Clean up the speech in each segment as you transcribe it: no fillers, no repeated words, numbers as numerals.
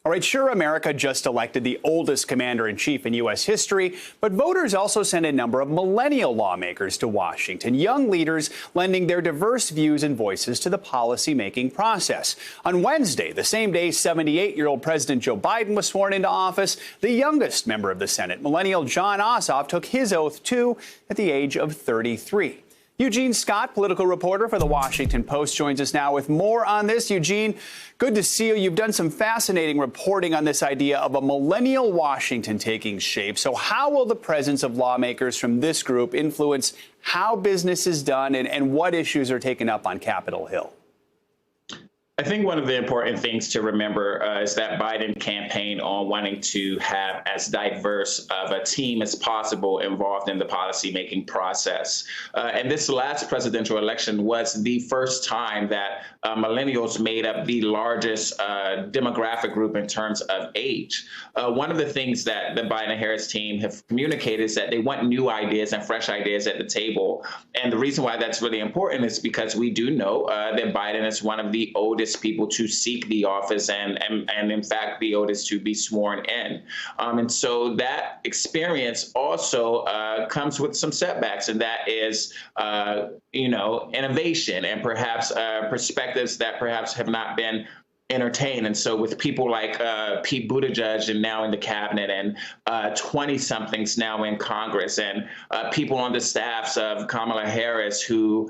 All right, sure, America just elected the oldest commander-in-chief in U.S. history, but voters also sent a number of millennial lawmakers to Washington, young leaders lending their diverse views and voices to the policy-making process. On Wednesday, the same day 78-year-old President Joe Biden was sworn into office, the youngest member of the Senate, millennial Jon Ossoff, took his oath, too, at the age of 33. Eugene Scott, political reporter for The Washington Post, joins us now with more on this. Eugene, good to see you. You've done some fascinating reporting on this idea of a millennial Washington taking shape. So how will the presence of lawmakers from this group influence how business is done and what issues are taken up on Capitol Hill? I think one of the important things to remember is that Biden campaigned on wanting to have as diverse of a team as possible involved in the policymaking process. And this last presidential election was the first time that millennials made up the largest demographic group in terms of age. One of the things that the Biden and Harris team have communicated is that they want new ideas and fresh ideas at the table. And the reason why that's really important is because we do know that Biden is one of the oldest people to seek the office and in fact the oldest to be sworn in. And so that experience also comes with some setbacks, and that is innovation and perhaps perspectives that perhaps have not been entertained. And so with people like Pete Buttigieg and now in the cabinet, and 20-somethings now in Congress, and people on the staffs of Kamala Harris who,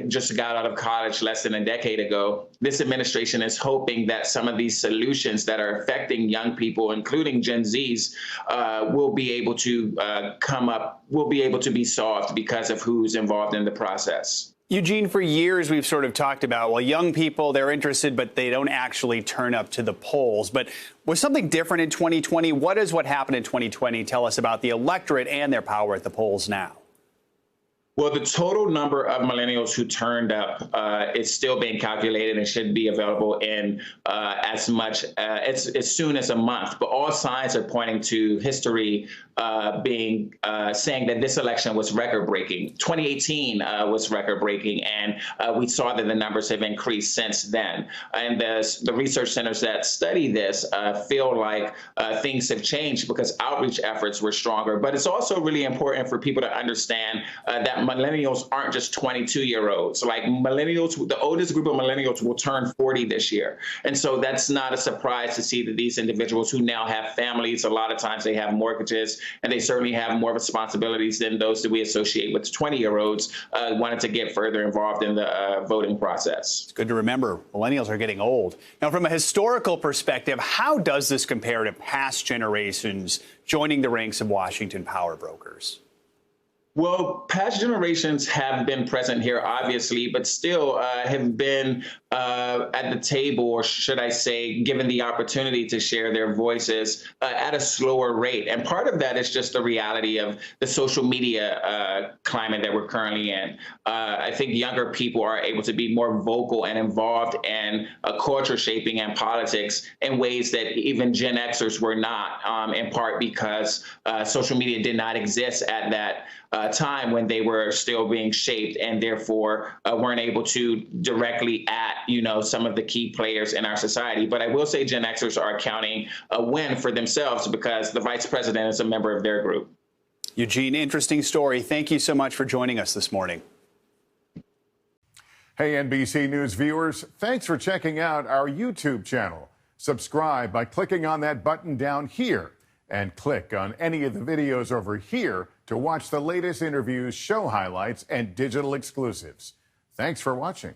just got out of college less than a decade ago, this administration is hoping that some of these solutions that are affecting young people, including Gen Zs, will be able to will be able to be solved because of who's involved in the process. Eugene, for years we've sort of talked about, well, young people, they're interested, but they don't actually turn up to the polls. But was something different in 2020? What does what happened in 2020 tell us about the electorate and their power at the polls now? Well, the total number of millennials who turned up is still being calculated and should be available in as soon as a month. But all signs are pointing to history saying that this election was record-breaking. 2018 was record-breaking, and we saw that the numbers have increased since then. And the research centers that study this feel like things have changed because outreach efforts were stronger. But it's also really important for people to understand that millennials aren't just 22-year-olds. Like millennials, the oldest group of millennials will turn 40 this year. And so that's not a surprise to see that these individuals who now have families, a lot of times they have mortgages, and they certainly have more responsibilities than those that we associate with 20-year-olds, wanted to get further involved in the voting process. It's good to remember millennials are getting old. Now, from a historical perspective, how does this compare to past generations joining the ranks of Washington power brokers? Well, past generations have been present here, obviously, but still have been at the table, or should I say, given the opportunity to share their voices at a slower rate. And part of that is just the reality of the social media climate that we're currently in. I think younger people are able to be more vocal and involved in culture shaping and politics in ways that even Gen Xers were not, in part because social media did not exist at that time when they were still being shaped, and therefore weren't able to directly at some of the key players in our society. But I will say Gen Xers are counting a win for themselves because the vice president is a member of their group. Eugene, interesting story. Thank you so much for joining us this morning. Hey, NBC News viewers, thanks for checking out our YouTube channel. Subscribe by clicking on that button down here, and click on any of the videos over here to watch the latest interviews, show highlights, and digital exclusives. Thanks for watching.